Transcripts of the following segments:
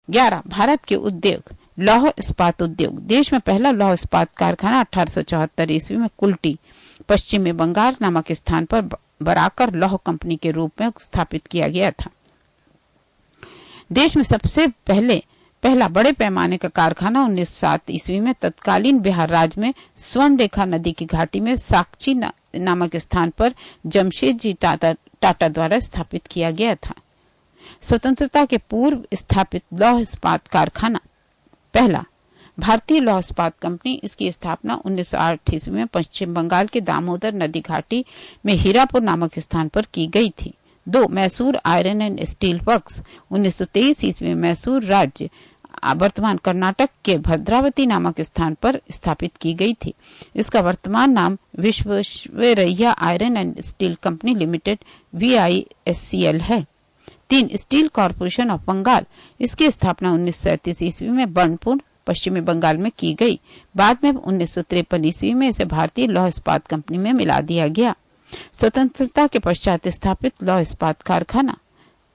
11. भारत के उद्योग। लौह इस्पात उद्योग। देश में पहला लौह इस्पात कारखाना 1874 ईस्वी में कुल्टी, पश्चिमी बंगाल नामक स्थान पर बराकर लौह कंपनी के रूप में स्थापित किया गया था। देश में सबसे पहला बड़े पैमाने का कारखाना 1907 ईस्वी में तत्कालीन बिहार राज्य में स्वर्णरेखा नदी की घाटी में साकची नामक स्थान पर जमशेदजी टाटा द्वारा स्थापित किया गया था। स्वतंत्रता के पूर्व स्थापित लौह इस्पात कारखाना। पहला, भारतीय लौह इस्पात कंपनी। इसकी स्थापना 1908 ईस्वी में पश्चिम बंगाल के दामोदर नदी घाटी में हीरापुर नामक स्थान पर की गई थी। 2. Mysore iron and steel works. 1923 ईस्वी में मैसूर राज्य वर्तमान कर्नाटक के भद्रावती नामक स्थान पर स्थापित की गई थी। इसका वर्तमान नाम Visvesvaraya iron and steel company limited VISCL है। 3. Steel corporation of Bengal. इसकी स्थापना 1937 ईस्वी में बर्नपुर पश्चिमी बंगाल में की गई। बाद में 1953 ईस्वी में इसे भारतीय लौह इस्पात कंपनी में मिला दिया गया। स्वतंत्रता के पश्चात स्थापित लौह इस्पात कारखाना।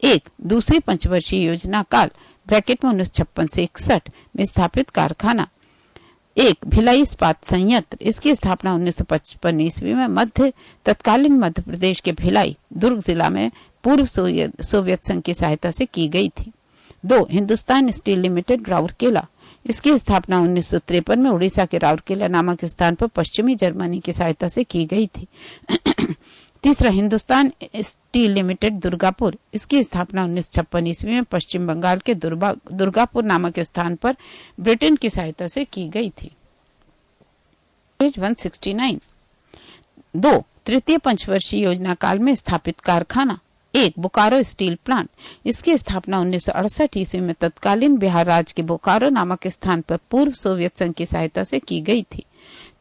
1. दूसरी पंचवर्षीय योजना काल ब्रैकेट में 1956 से 61 में स्थापित कारखाना। 1. भिलाई इस्पात संयंत्र। इसकी स्थापना 1955 ईस्वी में तत्कालीन मध्य प्रदेश के भिलाई दुर्ग जिला में पूर्व सोवियत संघ की सहायता से की गई थी। 2. Hindustan steel limited Rourkela. इसकी स्थापना 1953 में उड़ीसा के राउरकेला नामक स्थान पर पश्चिमी जर्मनी की सहायता से की गई थी। 3. Hindustan steel limited Durgapur. इसकी स्थापना 1956 ईस्वी में पश्चिम बंगाल के दुर्गापुर नामक स्थान पर ब्रिटेन की सहायता से की गई थी। पेज 169। 2. तृतीय पंचवर्षीय योजना काल में स्थापित कारखाना। 1. Bokaro steel plant. इसकी स्थापना 1968 ईस्वी में तत्कालीन बिहार राज्य के बोकारो नामक स्थान पर पूर्व सोवियत संघ की सहायता से की गई थी।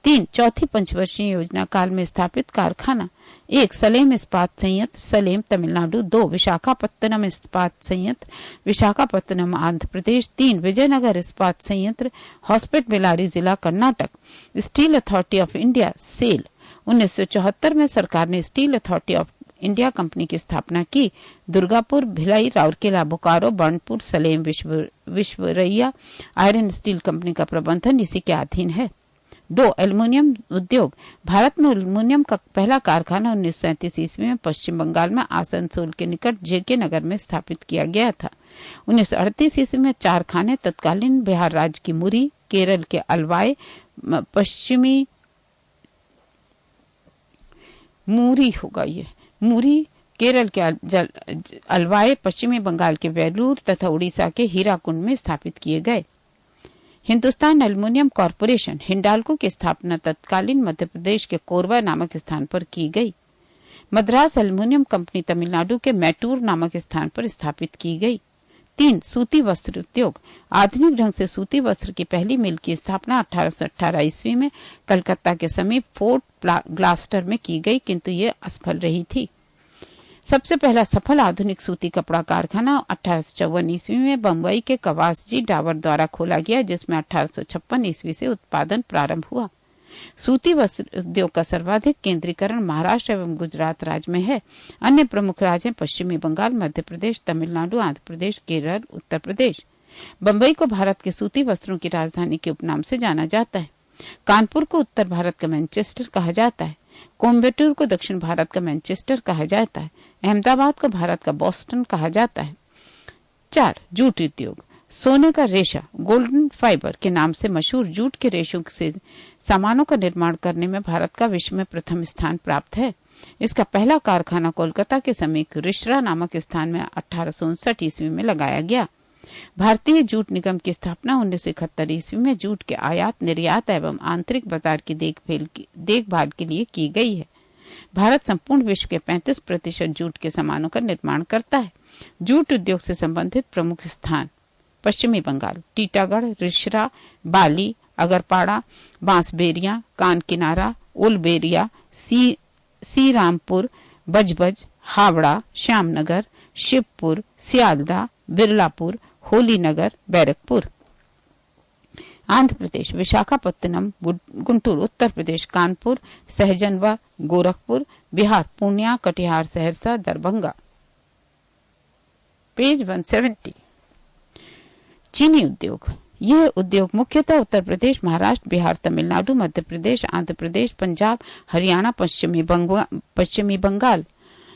3. चौथी पंचवर्षीय योजना काल में स्थापित कारखाना। 1. सलेम इस्पात संयंत्र सलेम तमिलनाडु। 2. विशाखापत्तनम इस्पात संयंत्र विशाखापत्तनम आंध्र प्रदेश। 3. विजयनगर इस्पात संयंत्र हॉस्पेट बेलारी जिला Karnataka. Steel authority of India SAIL. 1974 में सरकार ने steel authority of India company की स्थापना की। Durgapur, Bhilai, Rourkela, Bokaro, Burnpur, Salem, Visvesvaraya iron steel company का प्रबंधन इसी के अधीन है। 2. एल्युमिनियम उद्योग। भारत में एल्युमिनियम का पहला कारखाना 1937 ईस्वी में पश्चिम बंगाल में आसनसोल के निकट JK नगर में स्थापित किया गया था। 1938 ईस्वी में 4 खाने तत्कालीन बिहार राज्य की मुरी, केरल के अलवाय, पश्चिमी मूरी केरल के अलवाय, पश्चिमी बंगाल के वेलूर तथा उड़ीसा के हीराकुंड में स्थापित किए गए। हिंदुस्तान एल्युमिनियम कॉर्पोरेशन हिंडाल्को की स्थापना तत्कालीन मध्य प्रदेश के कोरबा नामक स्थान पर की गई। मद्रास एल्युमिनियम कंपनी तमिलनाडु के मैटूर नामक स्थान पर स्थापित की गई। 3. सूती वस्त्र उद्योग। आधुनिक ढंग से सूती वस्त्र की पहली मिल की स्थापना 1818 ईस्वी में कलकत्ता के समीप फोर्ट ग्लास्टर में की गई, किंतु ये असफल रही थी। सबसे पहला सफल आधुनिक सूती कपड़ा कारखाना 1854 ईस्वी में बम्बई के कवासजी डावर द्वारा खोला गया, जिसमें 1856 ईस्वी से उत्पादन प्रारंभ हुआ। सूती वस्त्र उद्योग का सर्वाधिक केंद्रीकरण महाराष्ट्र एवं गुजरात राज्य में है। अन्य प्रमुख राज्य हैं पश्चिमी बंगाल, मध्य प्रदेश, तमिलनाडु, आंध्र प्रदेश, केरल, उत्तर प्रदेश। बम्बई को भारत के सूती वस्त्रों की राजधानी के उपनाम से जाना जाता है। कानपुर को उत्तर भारत का मैनचेस्टर कहा जाता है। कोयम्बटूर को दक्षिण भारत का मैनचेस्टर कहा जाता है। अहमदाबाद को भारत का बोस्टन कहा जाता है। 4. जूट उद्योग। सोने का रेशा गोल्डन फाइबर के नाम से मशहूर जूट के रेशों से सामानों का निर्माण करने में भारत का विश्व में प्रथम स्थान प्राप्त है। इसका पहला कारखाना कोलकाता के समीप रिश्रा नामक स्थान में 1859 ईस्वी में लगाया गया। भारतीय जूट निगम की स्थापना 1971 ईस्वी में जूट के आयात निर्यात एवं आंतरिक बाजार की देखभाल के लिए की गई है। भारत संपूर्ण विश्व के 35% जूट के सामानों का निर्माण करता है। जूट उद्योग से संबंधित प्रमुख स्थान पश्चिमी बंगाल टीटागढ़, रिश्रा, बाली, अगरपाड़ा, बांसबेरिया, कानकिनारा, उलबेरिया, सी रामपुर, बजबज, हावड़ा, श्यामनगर, शिवपुर, सियालदा, बिरलापुर, होलीनगर, बैरकपुर। आंध्र प्रदेश विशाखापत्तनम, गुंटूर। उत्तर प्रदेश कानपुर, सहजनवा, गोरखपुर। बिहार पूर्णिया, कटिहार, सहरसा, दरभंगा। पेज 170। चीनी उद्योग। यह उद्योग मुख्यतः उत्तर प्रदेश, महाराष्ट्र, बिहार, तमिलनाडु, मध्य प्रदेश, आंध्र प्रदेश, पंजाब, हरियाणा, पश्चिमी बंगाल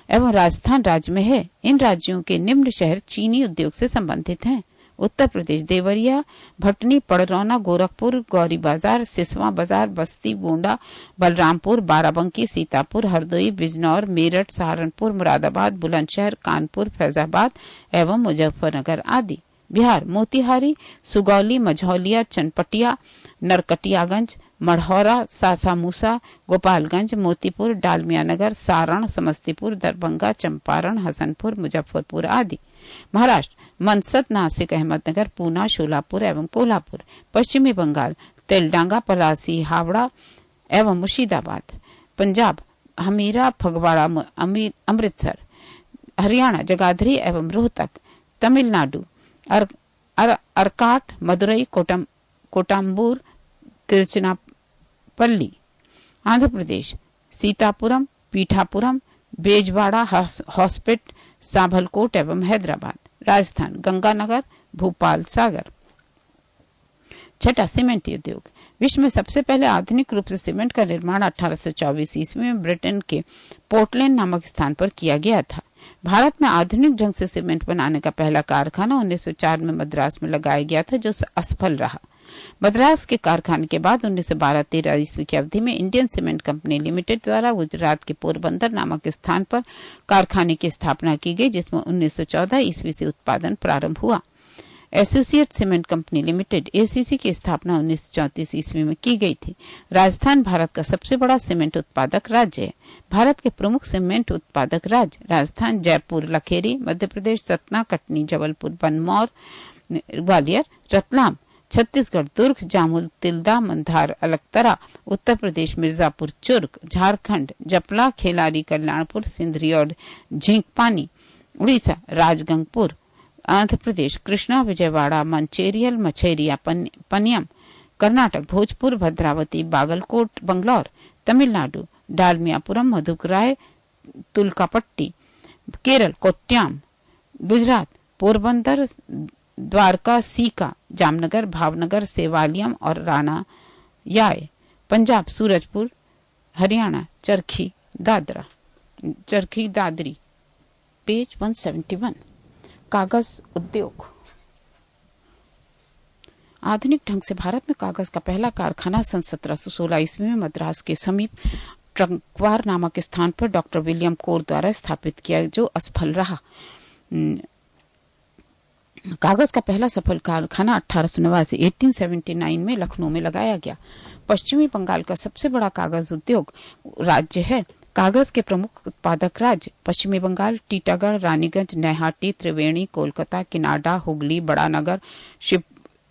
एवं राजस्थान राज्य में है। इन राज्यों के निम्न शहर चीनी उद्योग से संबंधित हैं: उत्तर प्रदेश देवरिया, भटनी, पड़रौना, गोरखपुर, गौरी बाजार, सिसवा बाजार, बस्ती, गोंडा, बलरामपुर, बाराबंकी, सीतापुर, हरदोई, बिजनौर, मेरठ, सहारनपुर, मुरादाबाद, बुलंदशहर, कानपुर, फैजाबाद एवं मुजफ्फरनगर आदि। बिहार मोतिहारी, सुगौली, मझौलिया, चनपटिया, नरकटियागंज, मढ़ौरा, सासामूसा, गोपालगंज, मोतीपुर, डालमियानगर, सारण, समस्तीपुर, दरभंगा, चंपारण, हसनपुर, मुजफ्फरपुर आदि। महाराष्ट्र मनसद, नासिक, अहमदनगर, पूना, शोलापुर एवं कोल्हापुर। पश्चिमी बंगाल तेलडांगा, पलासी, हावड़ा एवं मुर्शिदाबाद। पंजाब हमीरा, फगवाड़ा, अमृतसर। हरियाणा जगाधरी एवं रोहतक। तमिलनाडु अरकाट, मदुरई, कोटाम्बूर, तिरुचिनापल्ली। आंध्र प्रदेश सीतापुरम, पीठापुरम, बेजवाड़ा, हॉस्पिट, सांभलकोट एवं हैदराबाद। राजस्थान गंगानगर, भोपाल, सागर। छठा, सीमेंट उद्योग। विश्व में सबसे पहले आधुनिक रूप से सीमेंट का निर्माण 1824 ईस्वी में ब्रिटेन के पोर्टलैंड नामक स्थान पर किया गया था। भारत में आधुनिक ढंग से सीमेंट बनाने का पहला कारखाना 1904 में मद्रास में लगाया गया था, जो असफल रहा। मद्रास के कारखाने के बाद 1912-13 ईस्वी की अवधि में इंडियन सीमेंट कंपनी लिमिटेड द्वारा गुजरात के पोरबंदर नामक स्थान पर कारखाने की स्थापना की गई, जिसमें 1914 ईस्वी से उत्पादन प्रारंभ हुआ। Associate cement company limited ACC की स्थापना 1934 ईस्वी में की गई थी। राजस्थान भारत का सबसे बड़ा सीमेंट उत्पादक राज्य है। भारत के प्रमुख सीमेंट उत्पादक राज्य राजस्थान, जयपुर, लखेरी, मध्य प्रदेश सतना, कटनी, जबलपुर, बनमौर, ग्वालियर, रतलाम। छत्तीसगढ़ दुर्ग, जामुल, तिल्दा, मंधार, अलकतरा। उत्तर प्रदेश मिर्जापुर, चुर्क। झारखंड जपला, खेलारी, कल्याणपुर, सिंधरी और झींकपानी। उड़ीसा राजगंगपुर। आंध्र प्रदेश कृष्णा, विजयवाड़ा, मंचेरियल, मछेरिया, पनियम। कर्नाटक भोजपुर, भद्रावती, बागलकोट, बंगलौर। तमिलनाडु डालमियापुरम, मधुकराय, तुलकापट्टी। केरल कोट्याम। गुजरात पोरबंदर, द्वारका, सीका, जामनगर, भावनगर, सेवालियम और राना याय। पंजाब सूरजपुर। हरियाणा चरखी दादरी। पेज 171। कागज उद्योग। आधुनिक ढंग से भारत में कागज का पहला कारखाना सन 1716 ईस्वी में मद्रास के समीप ट्रंकवार नामक स्थान पर डॉक्टर विलियम कोर द्वारा स्थापित किया, जो असफल रहा। कागज का पहला सफल कारखाना 1879 में लखनऊ में लगाया गया। पश्चिमी बंगाल का सबसे बड़ा कागज उद्योग राज्य है। कागज के प्रमुख उत्पादक राज्य पश्चिमी बंगाल टीटागढ़, रानीगंज, नैहाटी, त्रिवेणी, कोलकाता, किनाडा, हुगली, बड़ानगर,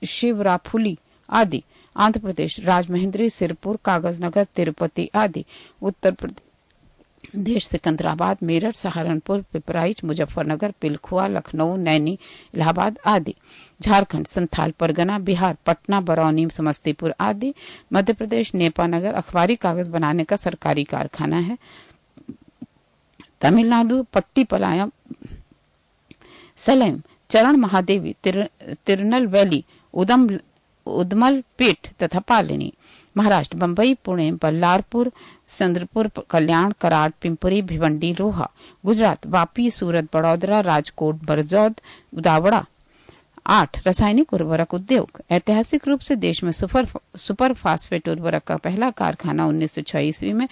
शिवराफुली आदि। आंध्र प्रदेश राजमहेंद्री, सिरपुर, कागजनगर, तिरुपति आदि। उत्तर प्रदेश सिकंदराबाद, मेरठ, सहारनपुर, पिपराइच, मुजफ्फरनगर, पिलखुआ, लखनऊ, नैनी, इलाहाबाद आदि। झारखंड संथाल परगना, बिहार पटना, बरौनी, समस्तीपुर आदि। मध्य प्रदेश नेपानगर अखबारी कागज बनाने का सरकारी कारखाना है। तमिलनाडु पट्टीपलायम, सलेम, चरण महादेवी, तिरुनलवेली, उदमल पेट तथा पालिनी। महाराष्ट्र बंबई, पुणे, बल्लारपुर, चंद्रपुर, कल्याण, कराड़, पिंपरी, भिवंडी, रोहा। गुजरात वापी, सूरत, बड़ौदरा, राजकोट, बरजौद, उदावड़ा। 8 रासायनिक उर्वरक उद्योग। ऐतिहासिक रूप से देश में सुपर फास्फेट उर्वरक का पहला कारखाना 1906 ईस्वी में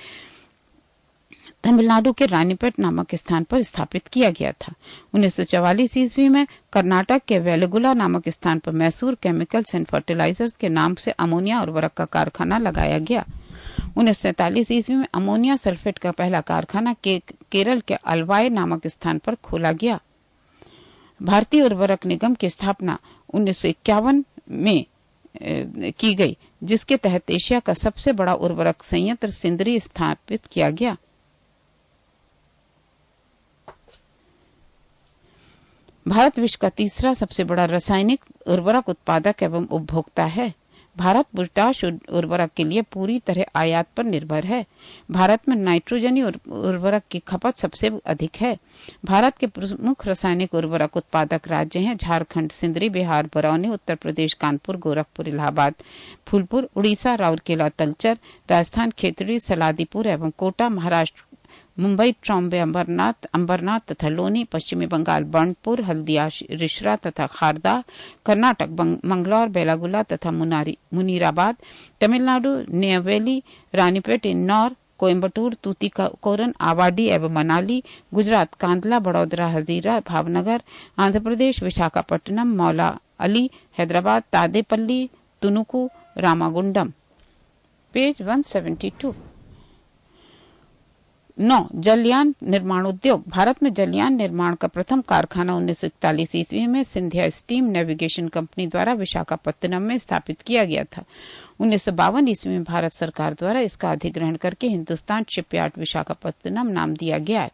तमिलनाडु के रानीपेट नामक स्थान पर स्थापित किया गया था। 1944 ईस्वी में कर्नाटक के वेलगुला नामक स्थान पर मैसूर केमिकल्स एंड फर्टिलाइजर्स के नाम से अमोनिया उर्वरक का कारखाना लगाया गया। 1947 ईस्वी में अमोनिया सल्फेट का पहला कारखाना केरल के अलवाई नामक स्थान पर खोला गया। भारतीय उर्वरक निगम की स्थापना 1951 में की गई, जिसके तहत एशिया का सबसे बड़ा उर्वरक संयंत्र सिंदरी स्थापित किया गया। भारत विश्व का तीसरा सबसे बड़ा रासायनिक उर्वरक उत्पादक एवं उपभोक्ता है। भारत पोटाश उर्वरक के लिए पूरी तरह आयात पर निर्भर है। भारत में नाइट्रोजनी उर्वरक की खपत सबसे अधिक है। भारत के प्रमुख रासायनिक उर्वरक उत्पादक राज्य हैं झारखंड, सिंदरी, बिहार, बरौनी, उत्तर प्रदेश, कानपुर, गोरखपुर, इलाहाबाद, फूलपुर, उड़ीसा, राउरकेला, तलचर, राजस्थान, खेतड़ी, सलादीपुर एवं कोटा, महाराष्ट्र, मुंबई, ट्रॉम्बे, अंबरनाथ तथा लोनी, पश्चिमी बंगाल, बर्नपुर, हल्दिया, रिश्रा तथा खारदा, कर्नाटक, मंगलौर, बेलागुला तथा मुनीराबाद, तमिलनाडु, नेवेली, रानीपेट, इन्नौर, कोयम्बटूर, तूतीकोरन, आवाडी एवं मनाली, गुजरात, कांदला, बड़ौदरा, हजीरा, भावनगर, आंध्र प्रदेश, विशाखापट्टनम, मौला अली, हैदराबाद, तादेपल्ली, तुनुकू, रामागुंडम। पेज 172। 9. जलयान निर्माण उद्योग। भारत में जलयान निर्माण का प्रथम कारखाना 1941 ईस्वी में सिंधिया स्टीम नेविगेशन कंपनी द्वारा विशाखापत्तनम में स्थापित किया गया था। 1952 ईस्वी में भारत सरकार द्वारा इसका अधिग्रहण करके हिंदुस्तान शिपयार्ड विशाखापत्तनम नाम दिया गया है।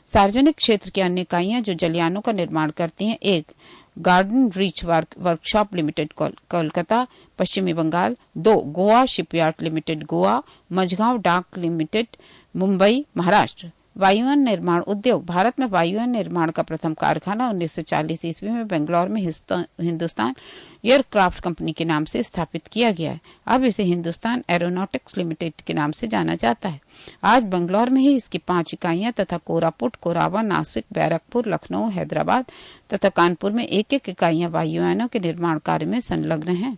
सार्वजनिक क्षेत्र की अन्य इकाइयां जो जलयानों का निर्माण करती हैं: 1. Garden Reach Workshop Limited Kolkata, पश्चिमी Bengal. 2. Goa Shipyard Limited, Goa. Mazagon Dock Limited, Mumbai, Maharashtra. वायुयान निर्माण उद्योग। भारत में वायुयान निर्माण का प्रथम कारखाना 1940 ईस्वी में बेंगलौर में हिंदुस्तान एयरक्राफ्ट कंपनी के नाम से स्थापित किया गया है। अब इसे हिंदुस्तान एरोनॉटिक्स लिमिटेड के नाम से जाना जाता है। आज बेंगलौर में ही इसकी 5 इकाइयां तथा कोरापुट, कोराबा, नासिक, बैरकपुर, लखनऊ, हैदराबाद तथा कानपुर में 1-1 इकाइयां वायुयानों के निर्माण कार्य में संलग्न हैं।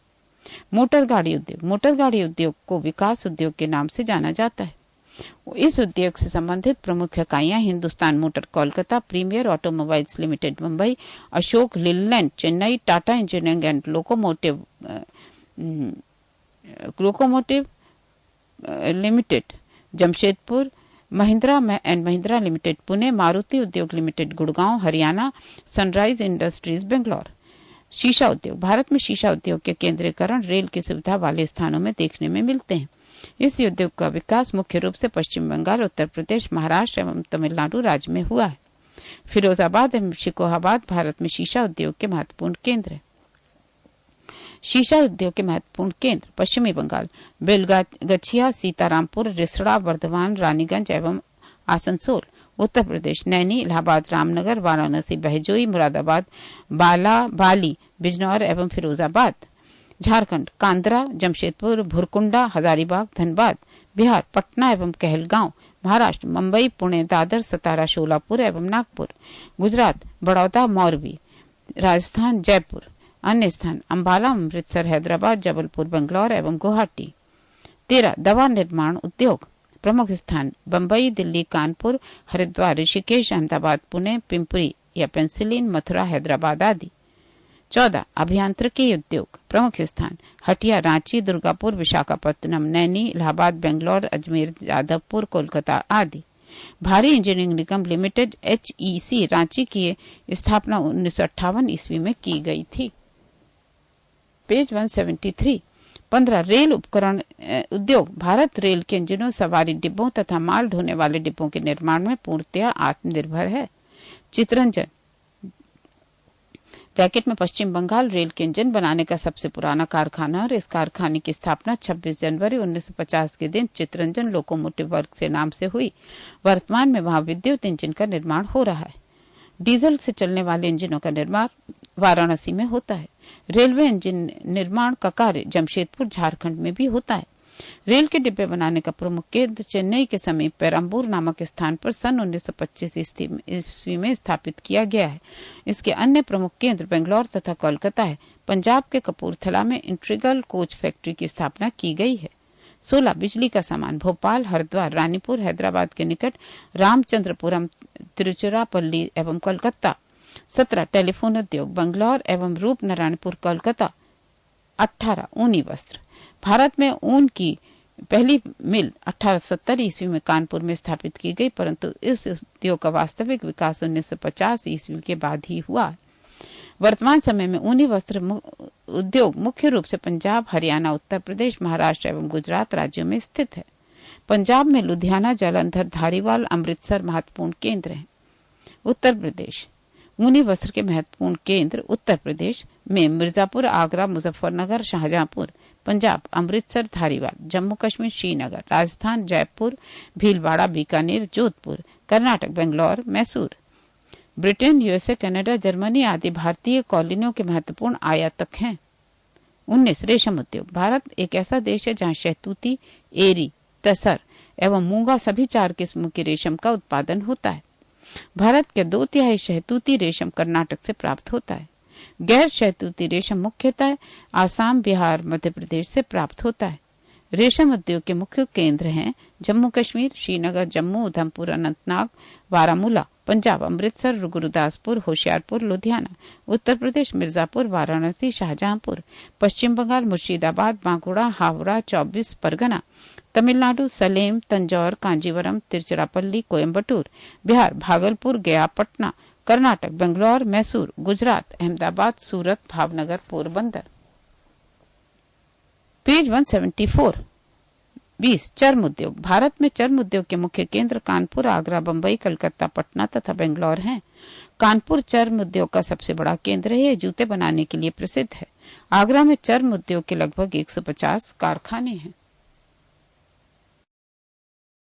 मोटर गाड़ी उद्योग। मोटर गाड़ी उद्योग को विकास उद्योग के नाम से जाना जाता है। इस उद्योग से संबंधित प्रमुख इकाइयां Hindustan Motor Kolkata, Premier Automobiles Limited Mumbai, Ashok Leyland Chennai, Tata Engineering and Locomotive Limited Jamshedpur, Mahindra and Mahindra Limited Pune, Maruti Udyog Limited Gurgaon, Haryana, Sunrise Industries Bangalore. शीशा उद्योग। भारत में शीशा उद्योग के केंद्रीकरण रेल की सुविधा वाले स्थानों में देखने में मिलते हैं। इस उद्योग का विकास मुख्य रूप से पश्चिम बंगाल, उत्तर प्रदेश, महाराष्ट्र एवं तमिलनाडु राज्य में हुआ है। फिरोजाबाद एवं शिकोहाबाद भारत में शीशा उद्योग के महत्वपूर्ण केंद्र है। शीशा उद्योग के महत्वपूर्ण केंद्र: पश्चिमी बंगाल बेलगछिया, सीतारामपुर, रिसड़ा, वर्धमान, रानीगंज एवं आसनसोल। उत्तर प्रदेश नैनी, इलाहाबाद, रामनगर, वाराणसी, बहजोई, मुरादाबाद, बाली, बिजनौर एवं फिरोजाबाद। झारखंड कांदरा, जमशेदपुर, भुरकुंडा, हजारीबाग, धनबाद। बिहार पटना एवं कहलगांव। महाराष्ट्र मुंबई, पुणे, दादर, सतारा, शोलापुर एवं नागपुर। गुजरात बड़ौदा, मोरबी। राजस्थान जयपुर। अन्य स्थान अंबाला, अमृतसर, हैदराबाद, जबलपुर, बेंगलौर एवं गुवाहाटी। 13. दवा निर्माण उद्योग। प्रमुख स्थान बम्बई, दिल्ली, कानपुर, हरिद्वार, ऋषिकेश, अहमदाबाद, पुणे, पिंपरी या पेंसिलिन, मथुरा, हैदराबाद आदि। 14. अभियांत्रिकी उद्योग। प्रमुख स्थान हटिया, रांची, दुर्गापुर, विशाखापत्तनम, नैनी, इलाहाबाद, बेंगलौर, अजमेर, जादवपुर, कोलकाता आदि। भारी इंजीनियरिंग निगम लिमिटेड HEC रांची की स्थापना 1958 ईस्वी में की गई थी। पेज 173। 15. रेल उपकरण उद्योग। भारत रेल के इंजनों, सवारी डिब्बों तथा माल ढोने वाले डिब्बों के निर्माण में पूर्णतया आत्मनिर्भर है। चितरंजन ब्रैकेट में पश्चिम बंगाल रेल के इंजन बनाने का सबसे पुराना कारखाना और इस कारखाने की स्थापना 26 जनवरी 1950 के दिन चितरंजन लोकोमोटिव वर्क से नाम से हुई। वर्तमान में वहां विद्युत इंजन का निर्माण हो रहा है। डीजल से चलने वाले इंजनों का निर्माण वाराणसी में होता है। रेलवे इंजन निर्माण का कार्य जमशेदपुर, झारखंड में भी होता है। रेल के डिब्बे बनाने का प्रमुख केंद्र चेन्नई के समीप पेरम्बूर नामक स्थान पर सन 1925 ईस्वी में स्थापित किया गया है। इसके अन्य प्रमुख केंद्र बेंगलौर तथा कोलकाता है। पंजाब के कपूरथला में इंटीग्रल कोच फैक्ट्री की स्थापना की गई है। 16. बिजली का सामान भोपाल, हरिद्वार, रानीपुर, हैदराबाद के निकट रामचंद्रपुरम, तिरुचिरापल्ली एवं कोलकाता। 17. टेलीफोन उद्योग बंगलौर एवं रूपनारायणपुर, कोलकाता। 18. ऊनी वस्त्र। भारत में ऊन की पहली मिल 1870 ईस्वी में कानपुर में स्थापित की गई, परंतु इस उद्योग का वास्तविक विकास 1950 ईस्वी के बाद ही हुआ। वर्तमान समय में ऊनी वस्त्र उद्योग मुख्य रूप से पंजाब, हरियाणा, उत्तर प्रदेश, महाराष्ट्र एवं गुजरात राज्यों में स्थित है। पंजाब में लुधियाना, जालंधर, धारीवाल, अमृतसर महत्वपूर्ण केंद्र हैं। उत्तर प्रदेश ऊनी वस्त्र के महत्वपूर्ण केंद्र उत्तर प्रदेश में Mirzapur, Agra, Muzaffarnagar, Shahjahanpur. Punjab Amritsar Dhariwal, Jammu Kashmir Srinagar, Rajasthan Jaipur Bhilwara Bikaner Jodhpur, Karnataka Bangalore Mysore. Britain USA Canada Germany आदि भारतीय कॉलोनियों के महत्वपूर्ण आयातक हैं। 19 रेशम उद्योग। भारत एक ऐसा देश है जहां शहतूती, एरी, तसर एवं मूंगा सभी 4 किस्मों के रेशम का उत्पादन होता है। भारत के 2/3 शहतूती रेशम कर्नाटक से प्राप्त होता है। गैर शहतूती रेशम मुख्यतः आसाम, बिहार, मध्य प्रदेश से प्राप्त होता है। रेशम उद्योग के मुख्य केंद्र हैं जम्मू कश्मीर, श्रीनगर, जम्मू, उधमपुर, अनंतनाग, बारामूला, पंजाब अमृतसर, गुरुदासपुर, होशियारपुर, लुधियाना, उत्तर प्रदेश मिर्जापुर, वाराणसी, शाहजहांपुर, पश्चिम बंगाल मुर्शिदाबाद, बांकुड़ा, हावड़ा, 24 परगना, तमिलनाडु सलेम, तंजौर, कांजीवरम, तिरुचिरापल्ली, कोयम्बटूर, बिहार भागलपुर, गया, पटना, कर्नाटक बेंगलोर, मैसूर, गुजरात अहमदाबाद, सूरत, भावनगर, पोरबंदर। पेज 174। 20 चर्म उद्योग। भारत में चर्म उद्योग के मुख्य केंद्र कानपुर, आगरा, बंबई, कलकत्ता, पटना तथा बेंगलोर हैं। कानपुर चर्म उद्योग का सबसे बड़ा केंद्र है। यह जूते बनाने के लिए प्रसिद्ध है। आगरा में चर्म उद्योग के लगभग 150 कारखाने हैं।